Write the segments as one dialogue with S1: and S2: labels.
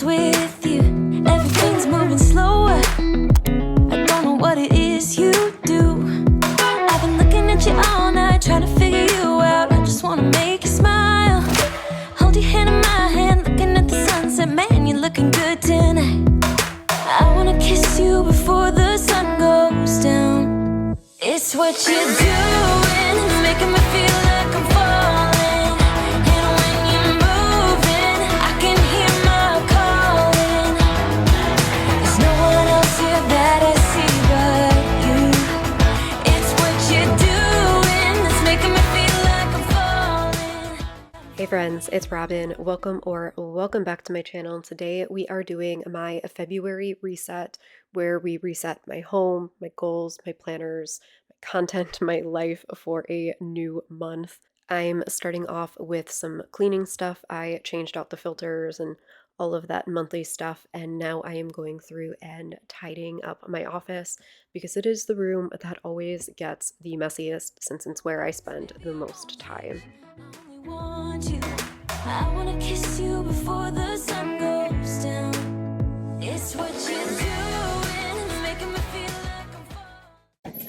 S1: friends with you. Everything's moving slower. I don't know what it is you do. I've been looking at you all night, trying to figure you out. I just wanna make you smile. Hold your hand in my hand, looking at the sunset. Man, you're looking good tonight. I wanna kiss you before the sun goes down. It's what you're doing, it's making me feel like I'm falling. And when you're moving, I can hear my calling. There's no one else here that I see but you. It's what you're doing, it's making me feel like I'm falling.
S2: Hey friends, it's Robin. Welcome back to my channel. Today we are doing my February reset, where we reset my home, my goals, my planners, my content, my life for a new month. I'm starting off with some cleaning stuff. I changed out the filters and all of that monthly stuff, and now I am going through and tidying up my office because it is the room that always gets the messiest since it's where I spend the most time.
S1: I wanna kiss you before the sun goes down. It's what you're doing, it's making me feel like I'm falling.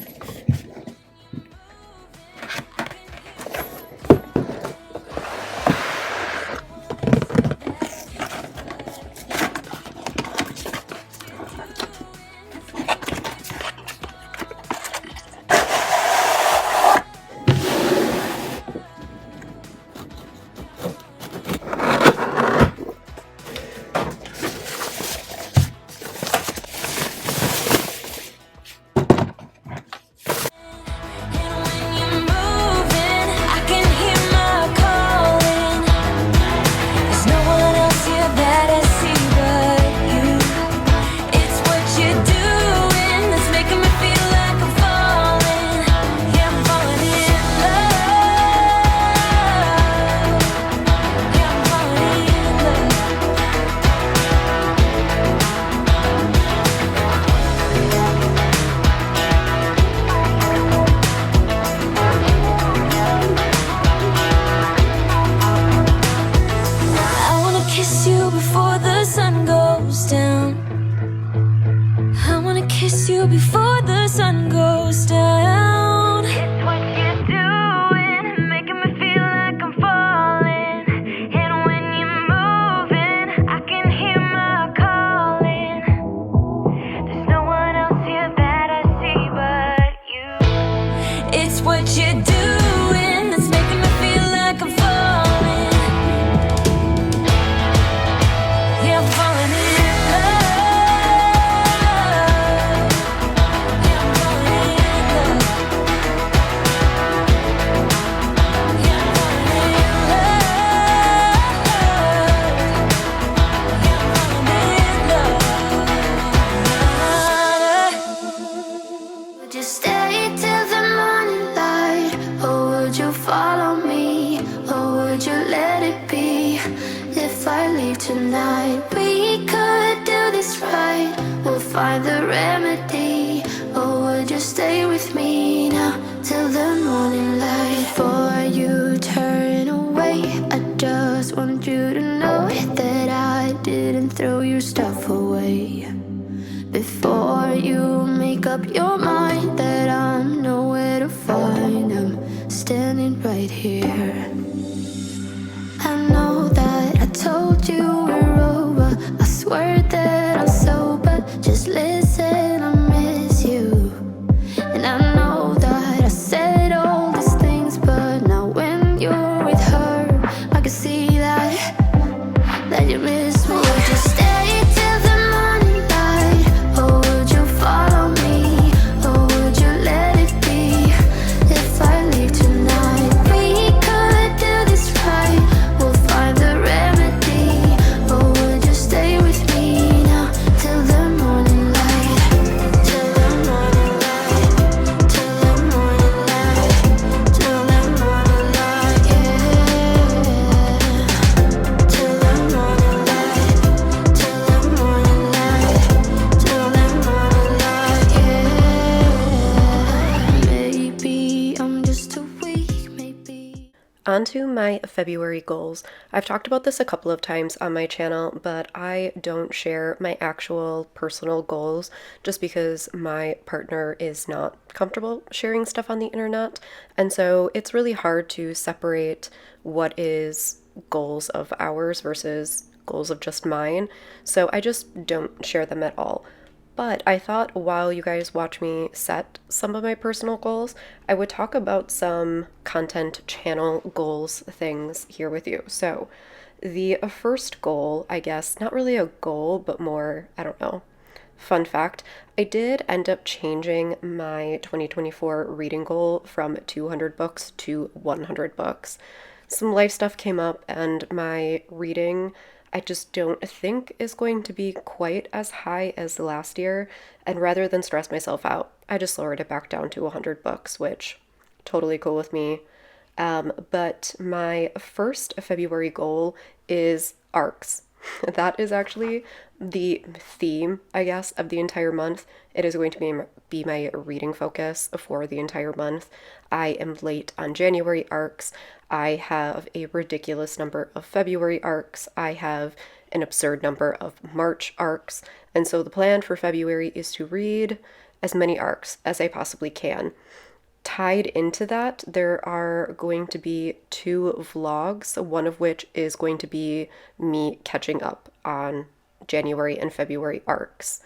S1: Before the sun goes down, it's what you're doing, making me feel like I'm falling. And when you're moving, I can hear my calling. There's no one else here that I see but you. It's what you're doing that's making me feel like I'm falling. Yeah, I'm falling in love. Tonight we could do this right. We'll find the remedy. Or would you stay with me now till the morning light? Before you turn away, I just want you to know that I didn't throw your stuff away. Before you make up your mind that I'm nowhere to find, I'm standing right here. I know that I told you we're over. I swear that I'm sober. Just listen, I miss you. And I know that I said all these things, but now when you're with her, I can see that you miss me. Would you stay till the morning light? Or would you follow me? Or would you let it be? If I leave tonight, we could do this right. We'll find the remedy. Or would you stay with me now till the morning light? Till the morning light. Till the morning light. Till the morning light, yeah. Till the morning light.
S2: on to my February goals. I've talked about this a couple of times on my channel, but I don't share my actual personal goals just because my partner is not comfortable sharing stuff on the internet. And so it's really hard to separate what is goals of ours versus goals of just mine. So I just don't share them at all. But I thought while you guys watch me set some of my personal goals, I would talk about some content channel goals things here with you. So, the first goal, I guess, not really a goal, but more, I don't know. Fun fact, I did end up changing my 2024 reading goal from 200 books to 100 books. Some life stuff came up, and my reading I just don't think is going to be quite as high as last year. And rather than stress myself out, I just lowered it back down to 100 books, which totally cool with me. But my first February goal is arcs. That is actually the theme, I guess, of the entire month. It is going to be my reading focus for the entire month. I am late on January arcs. I have a ridiculous number of February arcs. I have an absurd number of March arcs. And so the plan for February is to read as many arcs as I possibly can. Tied into that, there are going to be 2 vlogs, one of which is going to be me catching up on January and February arcs.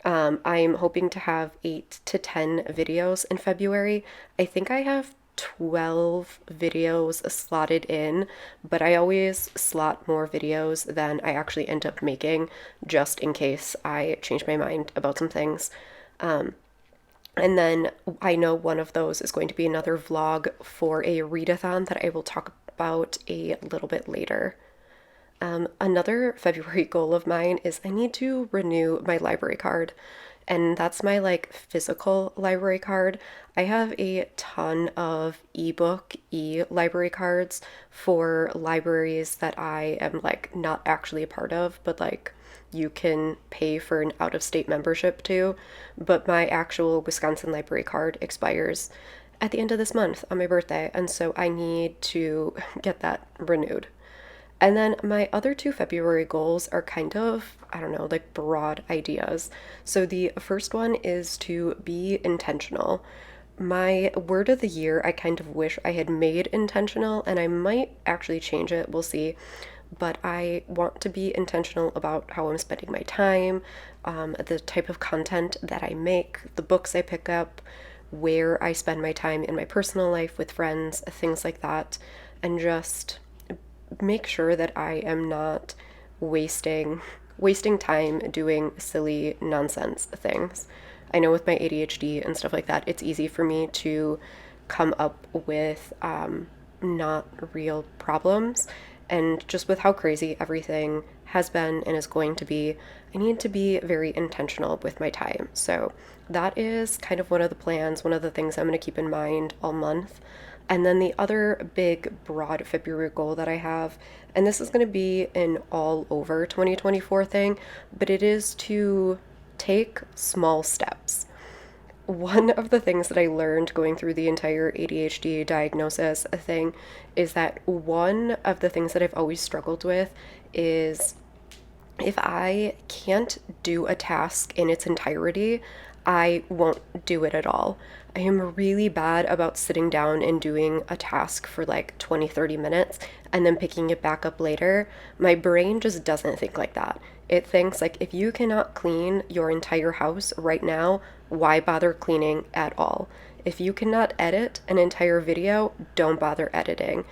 S2: I'm hoping to have 8 to 10 videos in February. I think I have 12 videos slotted in, but I always slot more videos than I actually end up making just in case I change my mind about some things. And then I know one of those is going to be another vlog for a readathon that I will talk about a little bit later. Another February goal of mine is I need to renew my library card. And that's my physical library card. I have a ton of ebook library cards for libraries that I am not actually a part of, but you can pay for an out-of-state membership to. But my actual Wisconsin library card expires at the end of this month on my birthday, and so I need to get that renewed. And then my other 2 February goals are kind of, I don't know, broad ideas. So the first one is to be intentional. My word of the year, I kind of wish I had made intentional, and I might actually change it, we'll see. But I want to be intentional about how I'm spending my time, the type of content that I make, the books I pick up, where I spend my time in my personal life with friends, things like that, and just make sure that I am not wasting time doing silly nonsense things. I know with my ADHD and stuff like that, it's easy for me to come up with not real problems. And just with how crazy everything has been and is going to be, I need to be very intentional with my time. So that is kind of one of the plans, one of the things I'm going to keep in mind all month. And then the other big, broad February goal that I have, and this is going to be an all over 2024 thing, but it is to take small steps. One of the things that I learned going through the entire ADHD diagnosis thing is that one of the things that I've always struggled with is if I can't do a task in its entirety, I won't do it at all. I am really bad about sitting down and doing a task for 20, 30 minutes and then picking it back up later. My brain just doesn't think like that. It thinks if you cannot clean your entire house right now, why bother cleaning at all? If you cannot edit an entire video, don't bother editing.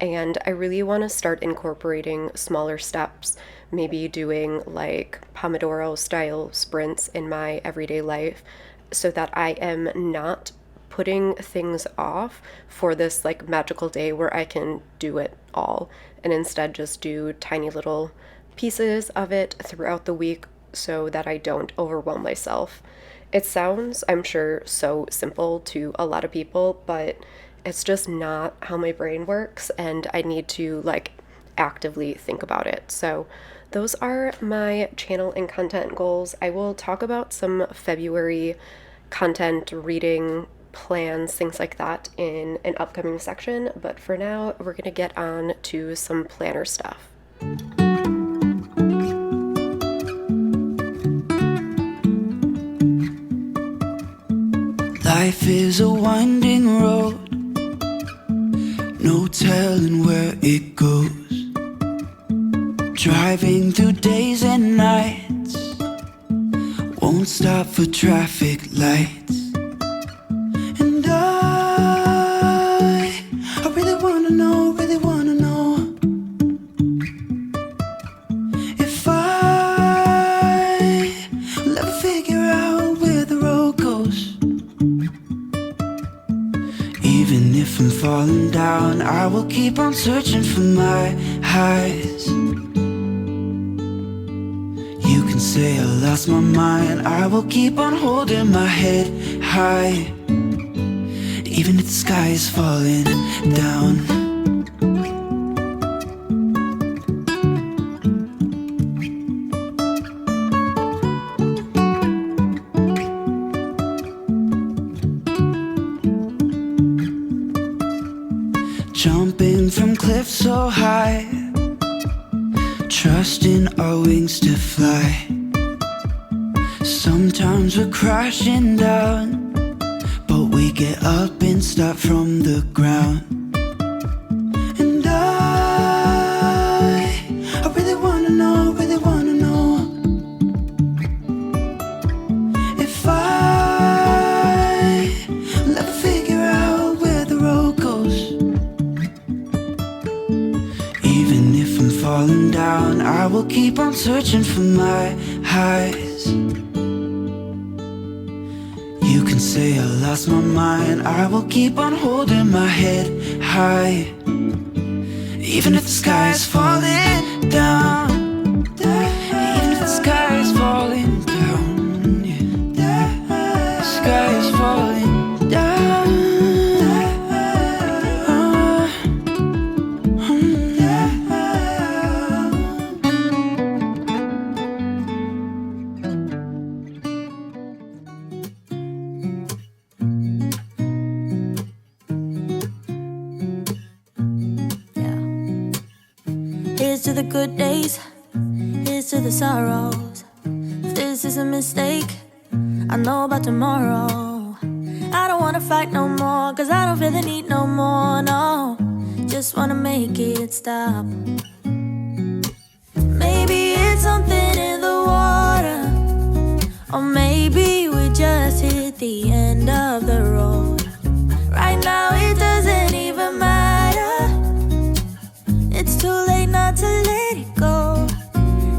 S2: And I really want to start incorporating smaller steps, maybe doing Pomodoro style sprints in my everyday life so that I am not putting things off for this magical day where I can do it all and instead just do tiny little pieces of it throughout the week so that I don't overwhelm myself. It sounds, I'm sure, so simple to a lot of people, but it's just not how my brain works, and I need to actively think about it. So those are my channel and content goals. I will talk about some February content reading plans, things like that in an upcoming section, but for now we're gonna get on to some planner stuff.
S3: Life is a winding road, no telling where it goes. Driving through days and nights, won't stop for traffic lights. And I really wanna know, if I will ever figure out where the road goes. Even if I'm falling down, I will keep on searching for my highs. You can say I lost my mind, I will keep on holding my head high, even if the sky is falling down. Jumping from cliffs so high, trusting our wings to fly. Sometimes we're crashing down, but we get up and start from the ground. And I really wanna know, if I will ever figure out where the road goes. Even if I'm falling down, I will keep on searching for my highs. You can say I lost my mind, I will keep on holding my head high, even if the sky is falling down. Even if the sky is falling down, yeah. The sky is falling down.
S4: Here's to the good days, here's to the sorrows. If this is a mistake, I know about tomorrow. I don't wanna fight no more, cause I don't feel the need no more, no. Just wanna make it stop. Maybe it's something in the water, or maybe we just hit the end of the road. Right now it doesn't even matter, it's too late not to let it go.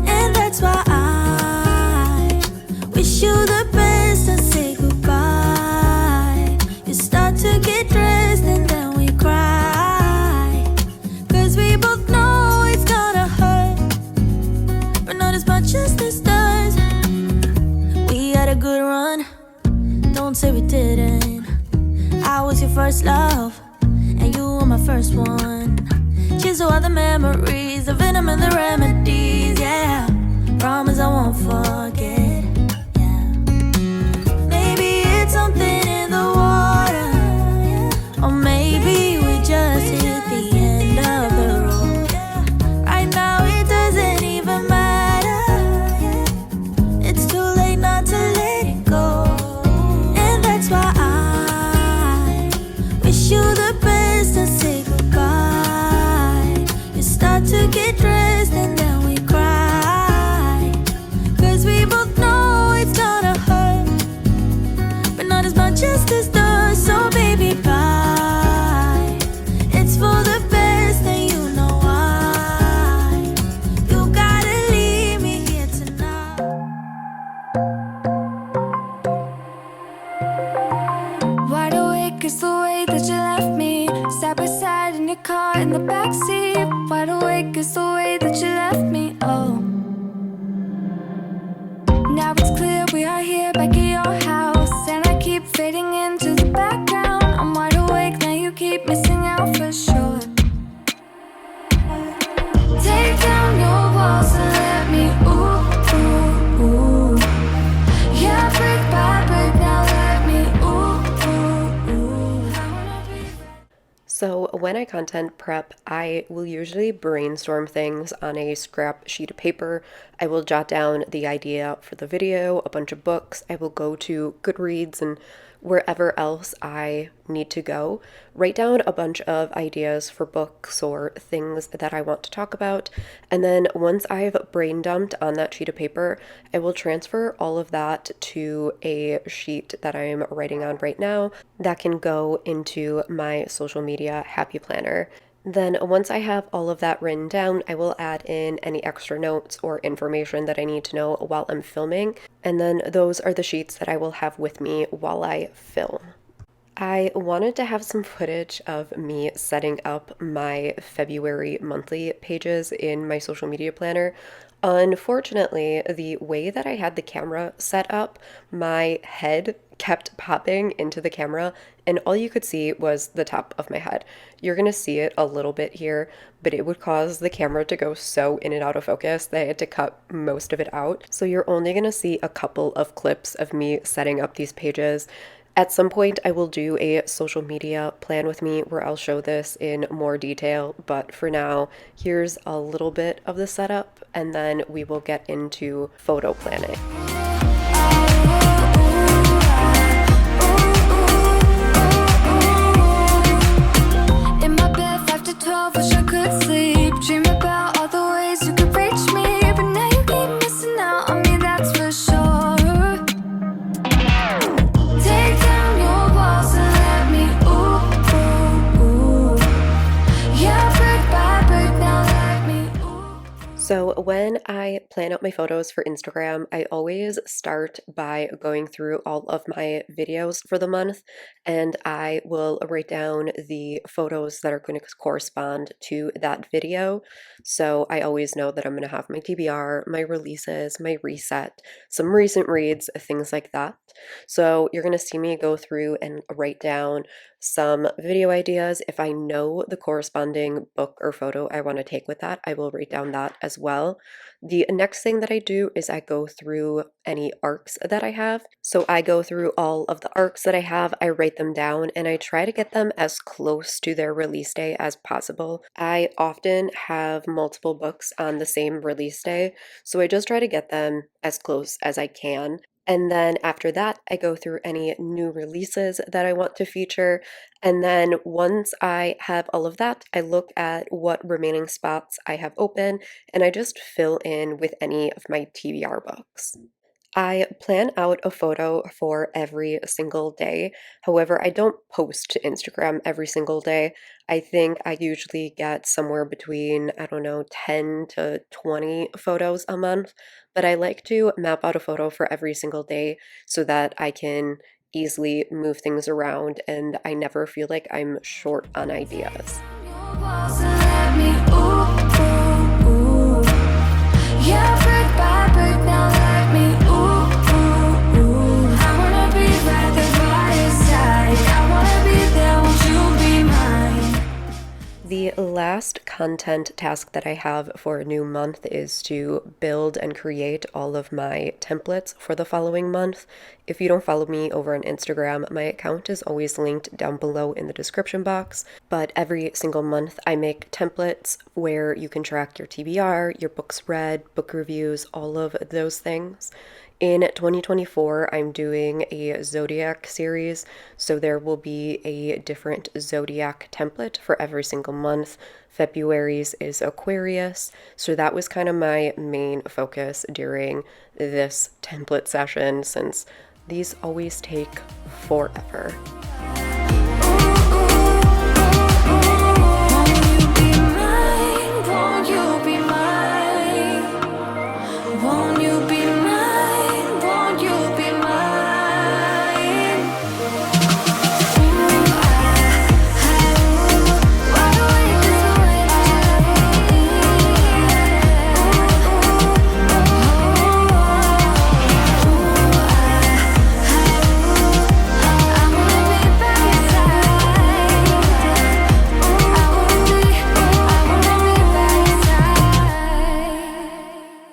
S4: And that's why I wish you the best and say goodbye. You start to get dressed and then we cry, cause we both know it's gonna hurt, but not as much as this does. We had a good run, don't say we didn't. I was your first love, and you were my first one. Cheers to all the memories, the venom and the remedies, yeah. Promise I won't forget, yeah. Maybe it's something in the water, or maybe we just hit the end of the road. Right now it doesn't even matter, it's too late not to let it go. And that's why I wish you the best and say goodbye. You start to get dressed and then
S2: when I content prep, I will usually brainstorm things on a scrap sheet of paper. I will jot down the idea for the video, a bunch of books. I will go to Goodreads and wherever else I need to go, write down a bunch of ideas for books or things that I want to talk about. And then once I've brain dumped on that sheet of paper, I will transfer all of that to a sheet that I'm writing on right now that can go into my social media happy planner. Then once I have all of that written down, I will add in any extra notes or information that I need to know while I'm filming. And then those are the sheets that I will have with me while I film. I wanted to have some footage of me setting up my February monthly pages in my social media planner. Unfortunately, the way that I had the camera set up, my head kept popping into the camera and all you could see was the top of my head. You're gonna see it a little bit here, but it would cause the camera to go so in and out of focus that I had to cut most of it out. So you're only gonna see a couple of clips of me setting up these pages. At some point, I will do a social media plan with me where I'll show this in more detail, but for now, here's a little bit of the setup, and then we will get into photo planning.
S1: In my bed, 5 to 12, wish I could sleep. Dream about all the ways you could reach me, but now you keep missing out on me, that's for sure. Take down your walls and let me, ooh. Yeah, brick by brick, now let me, ooh.
S2: So when I plan out my photos for Instagram, I always start by going through all of my videos for the month, and I will write down the photos that are going to correspond to that video. So I always know that I'm going to have my TBR, my releases, my reset, some recent reads, things like that. So you're going to see me go through and write down some video ideas. If I know the corresponding book or photo I want to take with that, I will write down that as well. The next thing that I do is I go through any arcs that I have. So I go through all of the arcs that I have, I write them down, and I try to get them as close to their release day as possible. I often have multiple books on the same release day, so I just try to get them as close as I can. And then after that, I go through any new releases that I want to feature. And then once I have all of that, I look at what remaining spots I have open and I just fill in with any of my TBR books. I plan out a photo for every single day. However, I don't post to Instagram every single day. I think I usually get somewhere between, I don't know, 10 to 20 photos a month. But I like to map out a photo for every single day so that I can easily move things around and I never feel like I'm short on ideas.
S1: Your walls and let me, ooh. Yeah, brick by brick, now let me, ooh. I wanna be right there by your side. I wanna be there, won't you be mine?
S2: The last content task that I have for a new month is to build and create all of my templates for the following month. If you don't follow me over on Instagram, my account is always linked down below in the description box. But every single month I make templates where you can track your TBR, your books read, book reviews, all of those things. In 2024, I'm doing a zodiac series, so there will be a different zodiac template for every single month. February's is Aquarius, so that was kind of my main focus during this template session since these always take forever.
S1: Won't you be mine? Won't you be mine? Won't you be mine? Ooh, wide awake is the way I wanna be by your side. I wanna be by your side.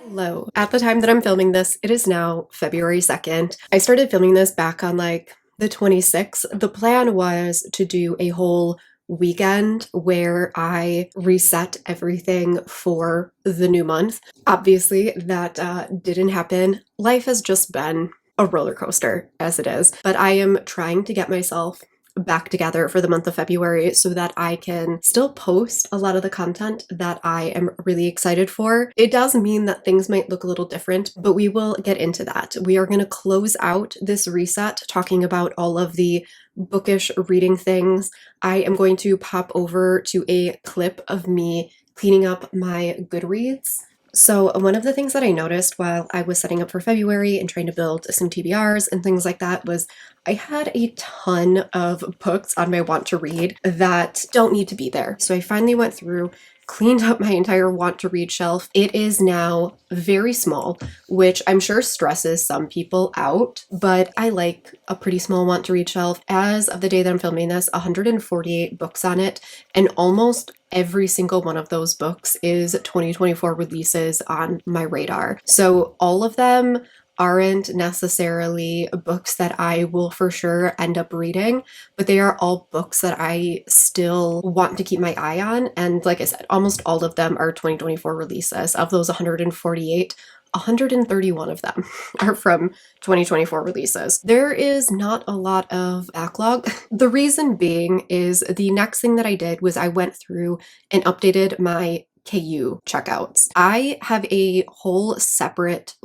S2: Hello. At the time that I'm filming this, it is now February 2nd. I started filming this back on like the 26th. The plan was to do a whole weekend where I reset everything for the new month. Obviously, that didn't happen. Life has just been a roller coaster as it is, but I am trying to get myself back together for the month of February so that I can still post a lot of the content that I am really excited for. It does mean that things might look a little different, but we will get into that. We are going to close out this reset talking about all of the bookish reading things. I am going to pop over to a clip of me cleaning up my Goodreads. So one of the things that I noticed while I was setting up for February and trying to build some TBRs and things like that was I had a ton of books on my want to read that don't need to be there. So I finally went through, cleaned up my entire want to read shelf. It is now very small, which I'm sure stresses some people out, but I like a pretty small want to read shelf. As of the day that I'm filming this, 148 books on it, and almost every single one of those books is 2024 releases on my radar. So all of them aren't necessarily books that I will for sure end up reading, but they are all books that I still want to keep my eye on. And like I said, almost all of them are 2024 releases. Of those 148, 131 of them are from 2024 releases. There is not a lot of backlog. The reason being is the next thing that I did was I went through and updated my KU checkouts. I have a whole separate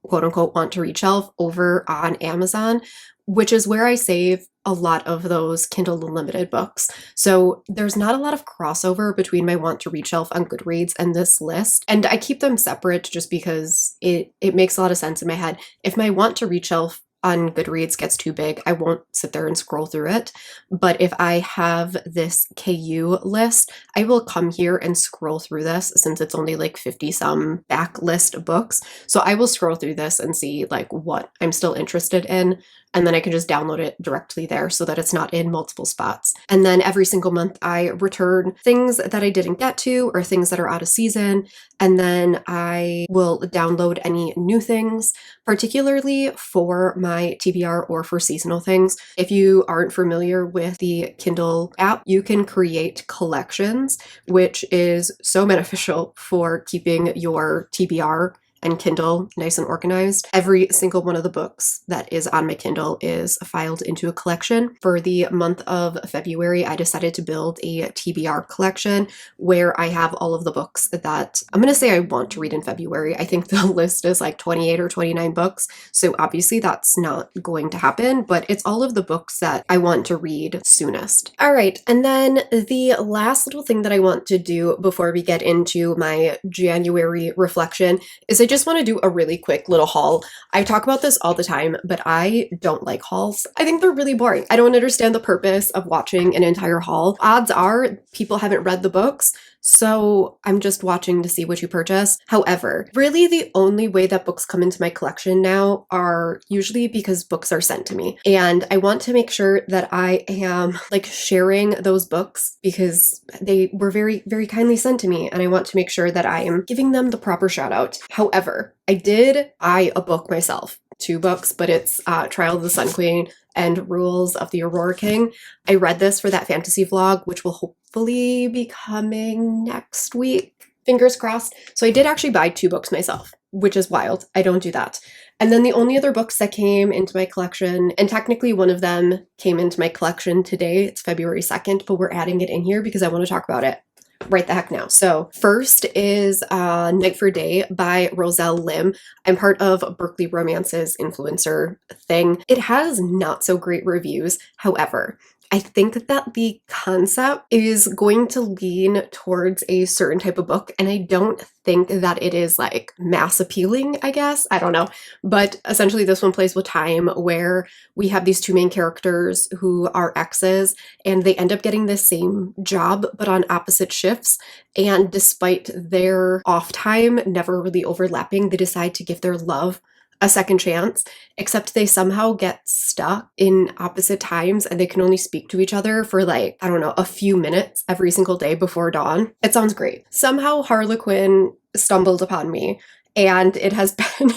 S2: quote unquote want to read shelf over on Amazon, which is where I save a lot of those Kindle Unlimited books. So there's not a lot of crossover between my want to read shelf on Goodreads and this list. And I keep them separate just because it makes a lot of sense in my head. If my want to read shelf on Goodreads gets too big, I won't sit there and scroll through it. But if I have this KU list, I will come here and scroll through this since it's only like 50 some backlist books. So I will scroll through this and see like what I'm still interested in. And then I can just download it directly there so that it's not in multiple spots. And then every single month I return things that I didn't get to or things that are out of season. And then I will download any new things, particularly for my TBR or for seasonal things. If you aren't familiar with the Kindle app, you can create collections, which is so beneficial for keeping your TBR and Kindle nice and organized. Every single one of the books that is on my Kindle is filed into a collection. For the month of February, I decided to build a TBR collection where I have all of the books that I'm going to say I want to read in February. I think the list is like 28 or 29 books. So obviously that's not going to happen, but it's all of the books that I want to read soonest. All right. And then the last little thing that I want to do before we get into my January reflection is I just want to do a really quick little haul. I talk about this all the time, but I don't like hauls. I think they're really boring. I don't understand the purpose of watching an entire haul. Odds are people haven't read the books, so I'm just watching to see what you purchase. However, really the only way that books come into my collection now are usually because books are sent to me. And I want to make sure that I am like sharing those books because they were very, very kindly sent to me. And I want to make sure that I am giving them the proper shout out. However, I did buy a book myself. 2 books, but it's Trial of the Sun Queen and Rules of the Aurora King. I read this for that fantasy vlog, which will hopefully be coming next week. Fingers crossed. So I did actually buy 2 books myself, which is wild. I don't do that. And then the only other books that came into my collection, and technically one of them came into my collection today, it's February 2nd, but we're adding it in here because I want to talk about it right the heck now. So first is Night for Day by Roselle Lim. I'm part of Berkeley Romance's influencer thing. It has not so great reviews. However, I think that the concept is going to lean towards a certain type of book, and I don't think that it is like mass appealing, I guess. I don't know. But essentially this one plays with time where we have these 2 main characters who are exes, and they end up getting the same job but on opposite shifts. And despite their off time never really overlapping, they decide to give their love a second chance, except they somehow get stuck in opposite times and they can only speak to each other for like, I don't know, a few minutes every single day before dawn. It sounds great. Somehow Harlequin stumbled upon me, and it has been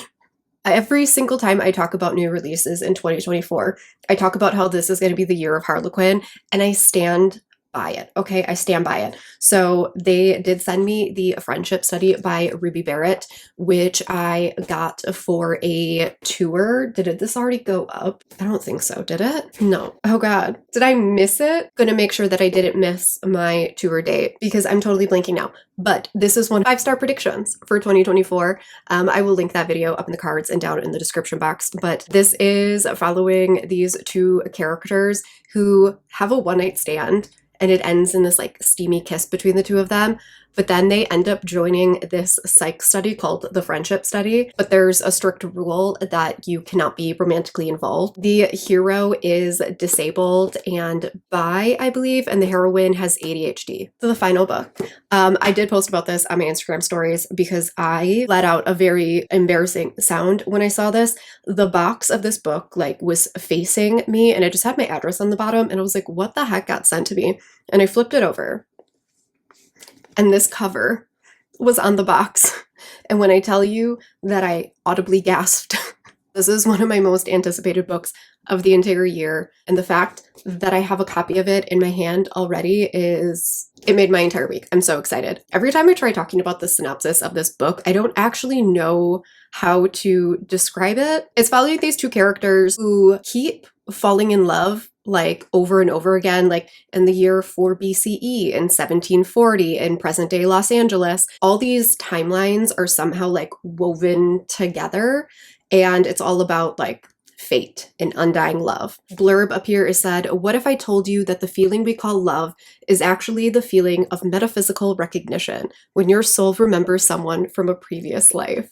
S2: every single time I talk about new releases in 2024, I talk about how this is going to be the year of Harlequin, and I stand by it. Okay, I stand by it. So they did send me the Friendship Study by Ruby Barrett, which I got for a tour. Did this already go up? I don't think so. Did it? No. Oh God. Did I miss it? Gonna make sure that I didn't miss my tour date because I'm totally blanking now. But this is one of 5-star predictions for 2024. I will link that video up in the cards and down in the description box. But this is following these two characters who have a one-night stand, and it ends in this like steamy kiss between the two of them. But then they end up joining this psych study called the Friendship Study. But there's a strict rule that you cannot be romantically involved. The hero is disabled and bi, I believe, and the heroine has ADHD. So the final book. I did post about this on my Instagram stories because I let out a very embarrassing sound when I saw this. The box of this book like was facing me and it just had my address on the bottom and I was like, what the heck got sent to me? And I flipped it over. And this cover was on the box. And when I tell you that I audibly gasped, this is one of my most anticipated books of the entire year. And the fact that I have a copy of it in my hand already it made my entire week. I'm so excited. Every time I try talking about the synopsis of this book, I don't actually know how to describe it. It's following these two characters who keep falling in love like over and over again, like in the year 4 BCE, in 1740, in present day Los Angeles. All these timelines are somehow like woven together, and it's all about like fate and undying love. Blurb up here is said, what if I told you that the feeling we call love is actually the feeling of metaphysical recognition when your soul remembers someone from a previous life?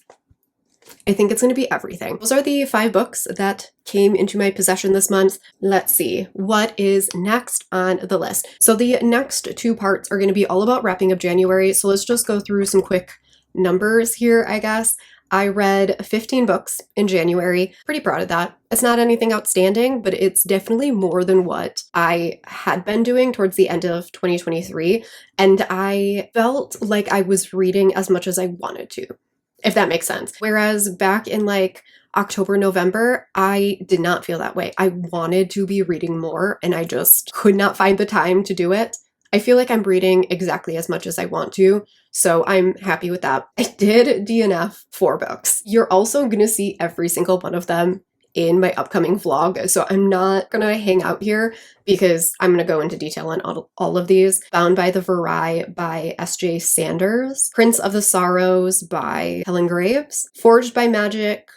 S2: I think it's going to be everything. Those are the 5 books that came into my possession this month. Let's see what is next on the list. So the next 2 parts are going to be all about wrapping up January. So let's just go through some quick numbers here, I guess. I read 15 books in January. Pretty proud of that. It's not anything outstanding, but it's definitely more than what I had been doing towards the end of 2023. And I felt like I was reading as much as I wanted to, if that makes sense. Whereas back in like October, November, I did not feel that way. I wanted to be reading more and I just could not find the time to do it. I feel like I'm reading exactly as much as I want to, so I'm happy with that. I did DNF 4 books. You're also going to see every single one of them in my upcoming vlog, so I'm not going to hang out here because I'm going to go into detail on all of these. Bound by the Varai by S.J. Sanders, Prince of the Sorrows by Helen Graves, Forged by Magic,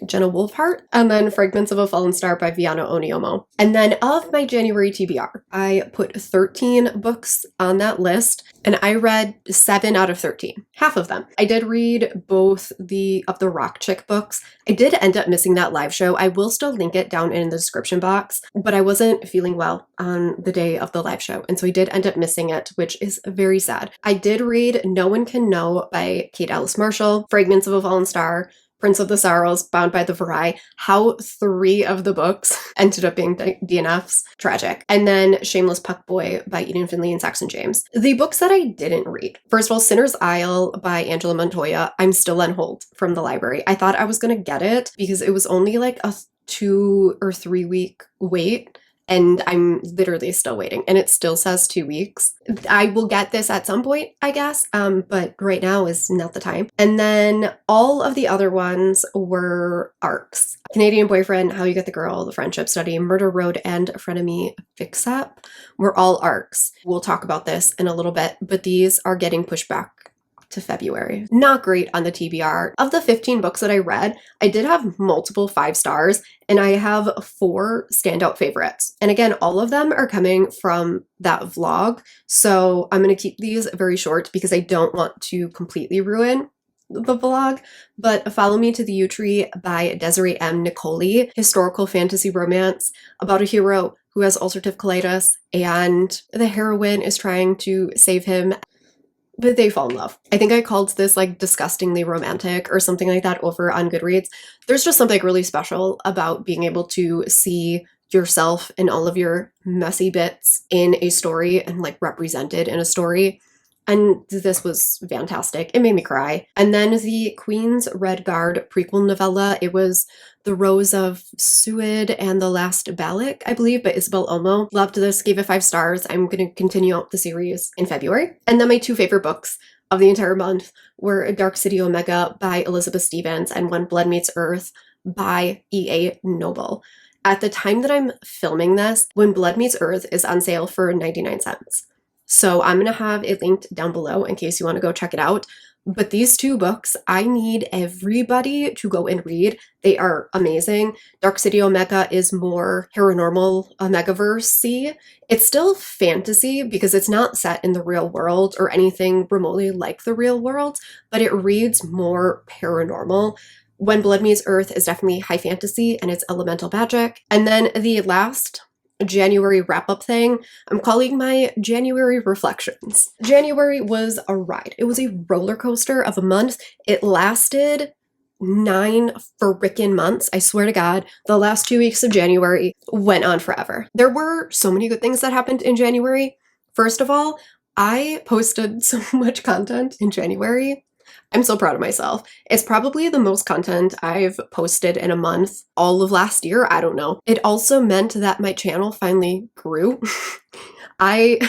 S2: Jenna Wolfhart, and then Fragments of a Fallen Star by Viana Oniomo. And then of my January TBR, I put 13 books on that list, and I read 7 out of 13, half of them. I did read both the Rock Chick books. I did end up missing that live show. I will still link it down in the description box, but I wasn't feeling well on the day of the live show, and so I did end up missing it, which is very sad. I did read No One Can Know by Kate Alice Marshall, Fragments of a Fallen Star, Prince of the Sorrows, Bound by the Varai. How 3 of the books ended up being DNFs. Tragic. And then Shameless Puck Boy by Eden Finley and Saxon James. The books that I didn't read. First of all, Sinner's Isle by Angela Montoya. I'm still on hold from the library. I thought I was going to get it because it was only like a 2 or 3 week wait. And I'm literally still waiting, and it still says 2 weeks. I will get this at some point, I guess, but right now is not the time. And then all of the other ones were arcs. Canadian Boyfriend, How You Get the Girl, The Friendship Study, Murder Road, and Frenemy Fix-Up were all arcs. We'll talk about this in a little bit, but these are getting pushed back to February. Not great on the TBR. Of the 15 books that I read, I did have multiple 5 stars, and I have 4 standout favorites. And again, all of them are coming from that vlog, so I'm going to keep these very short because I don't want to completely ruin the vlog. But Follow Me to the Yew Tree by Desiree M. Nicoli, historical fantasy romance about a hero who has ulcerative colitis, and the heroine is trying to save him, but they fall in love. I think I called this like disgustingly romantic or something like that over on Goodreads. There's just something really special about being able to see yourself and all of your messy bits in a story and like represented in a story. And this was fantastic. It made me cry. And then the Queen's Red Guard prequel novella. It was The Rose of Suid and the Last Balak, I believe, by Isabel Olmo. Loved this, gave it 5 stars. I'm going to continue out the series in February. And then my 2 favorite books of the entire month were Dark City Omega by Elizabeth Stevens and When Blood Meets Earth by E.A. Noble. At the time that I'm filming this, When Blood Meets Earth is on sale for 99 cents. So I'm going to have it linked down below in case you want to go check it out. But these 2 books, I need everybody to go and read. They are amazing. Dark City Omega is more paranormal Omegaverse-y. It's still fantasy because it's not set in the real world or anything remotely like the real world, but it reads more paranormal. When Blood Meets Earth is definitely high fantasy and it's elemental magic. And then the last January wrap-up thing, I'm calling my January reflections. January was a ride. It was a roller coaster of a month. It lasted 9 frickin' months. I swear to God, the last 2 weeks of January went on forever. There were so many good things that happened in January. First of all, I posted so much content in January. I'm so proud of myself. It's probably the most content I've posted in a month all of last year. I don't know. It also meant that my channel finally grew. I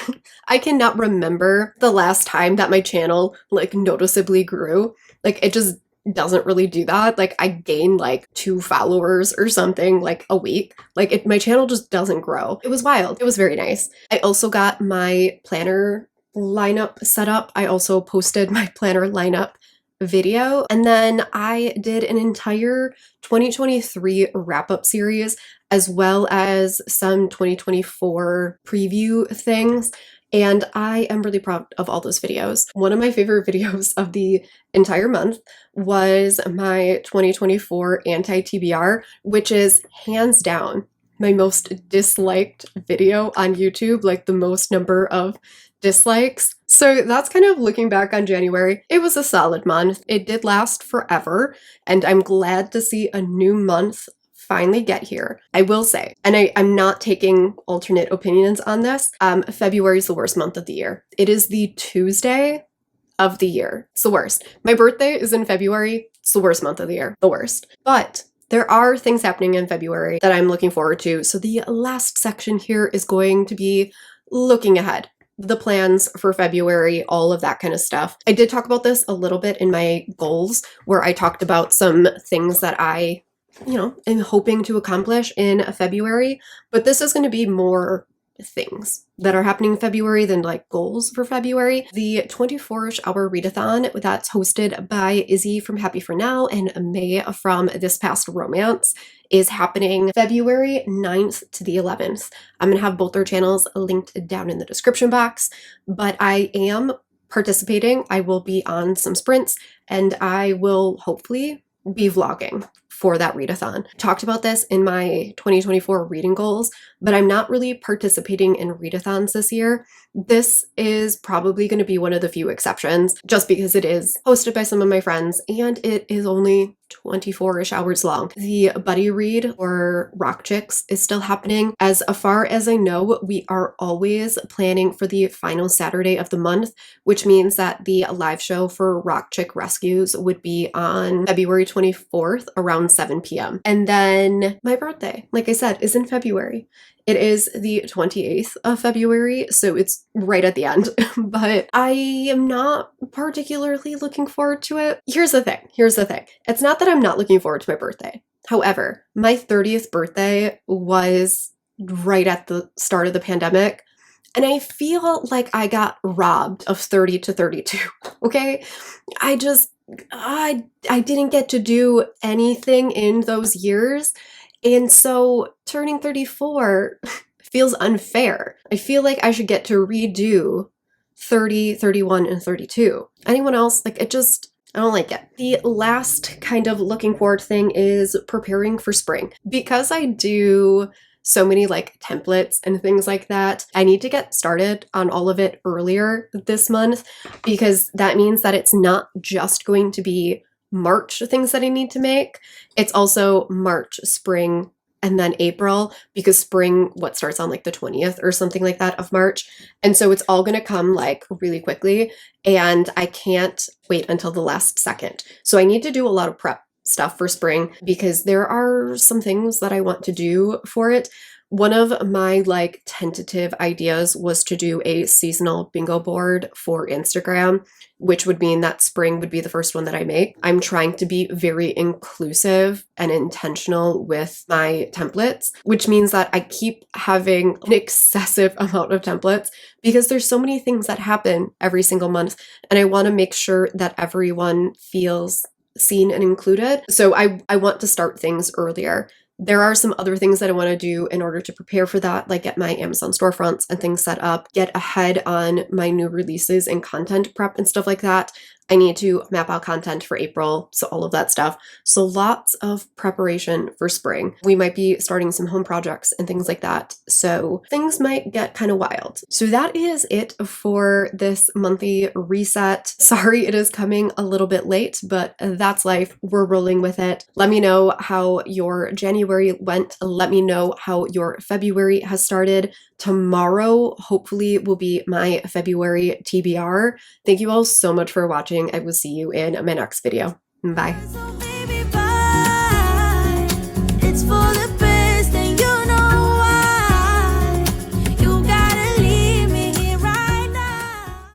S2: cannot remember the last time that my channel like noticeably grew. Like it just doesn't really do that. Like I gain like 2 followers or something like a week. Like my channel just doesn't grow. It was wild. It was very nice. I also got my planner lineup set up. I also posted my planner lineup video, and then I did an entire 2023 wrap-up series as well as some 2024 preview things, and I am really proud of all those videos. One of my favorite videos of the entire month was my 2024 anti-TBR, which is hands down my most disliked video on YouTube, like the most number of dislikes. So that's kind of looking back on January. It was a solid month. It did last forever, and I'm glad to see a new month finally get here. I will say, and I'm not taking alternate opinions on this, February is the worst month of the year. It is the Tuesday of the year. It's the worst. My birthday is in February. It's the worst month of the year. The worst. But there are things happening in February that I'm looking forward to. So the last section here is going to be looking ahead. The plans for February, all of that kind of stuff. I did talk about this a little bit in my goals, where I talked about some things that I, am hoping to accomplish in February, but this is going to be more things that are happening in February than like goals for February. The 24-ish hour readathon that's hosted by Izzy from Happy for Now and May from This Past Romance is happening February 9th to the 11th. I'm going to have both their channels linked down in the description box, but I am participating. I will be on some sprints and I will hopefully be vlogging for that readathon. Talked about this in my 2024 reading goals, but I'm not really participating in readathons this year. This is probably going to be one of the few exceptions, just because it is hosted by some of my friends and it is only 24-ish hours long. The buddy read or Rock Chicks is still happening. As far as I know, we are always planning for the final Saturday of the month, which means that the live show for Rock Chick Rescues would be on February 24th around 7 p.m. And then my birthday, like I said, is in February. It is the 28th of February, so it's right at the end, but I am not particularly looking forward to it. Here's the thing. It's not that I'm not looking forward to my birthday. However, my 30th birthday was right at the start of the pandemic, and I feel like I got robbed of 30 to 32, okay? I didn't get to do anything in those years. And so turning 34 feels unfair. I feel like I should get to redo 30, 31, and 32. Anyone else? I don't like it. The last kind of looking forward thing is preparing for spring. Because I do so many templates and things like that, I need to get started on all of it earlier this month, because that means that it's not just going to be March things that I need to make. It's also March, spring, and then April, because spring what starts on like the 20th or something like that of March. And so it's all going to come like really quickly, and I can't wait until the last second. So I need to do a lot of prep stuff for spring because there are some things that I want to do for it. One of my like tentative ideas was to do a seasonal bingo board for Instagram, which would mean that spring would be the first one that I make. I'm trying to be very inclusive and intentional with my templates, which means that I keep having an excessive amount of templates because there's so many things that happen every single month, and I want to make sure that everyone feels seen and included. So I want to start things earlier. There are some other things that I want to do in order to prepare for that, like get my Amazon storefronts and things set up, get ahead on my new releases and content prep and stuff like that. I need to map out content for April, so all of that stuff. So lots of preparation for spring. We might be starting some home projects and things like that, so things might get kind of wild. So that is it for this monthly reset. Sorry it is coming a little bit late, but that's life. We're rolling with it. Let me know how your January went. Let me know how your February has started. Tomorrow, hopefully, will be my February TBR. Thank you all so much for watching. I will see you in my next video. Bye.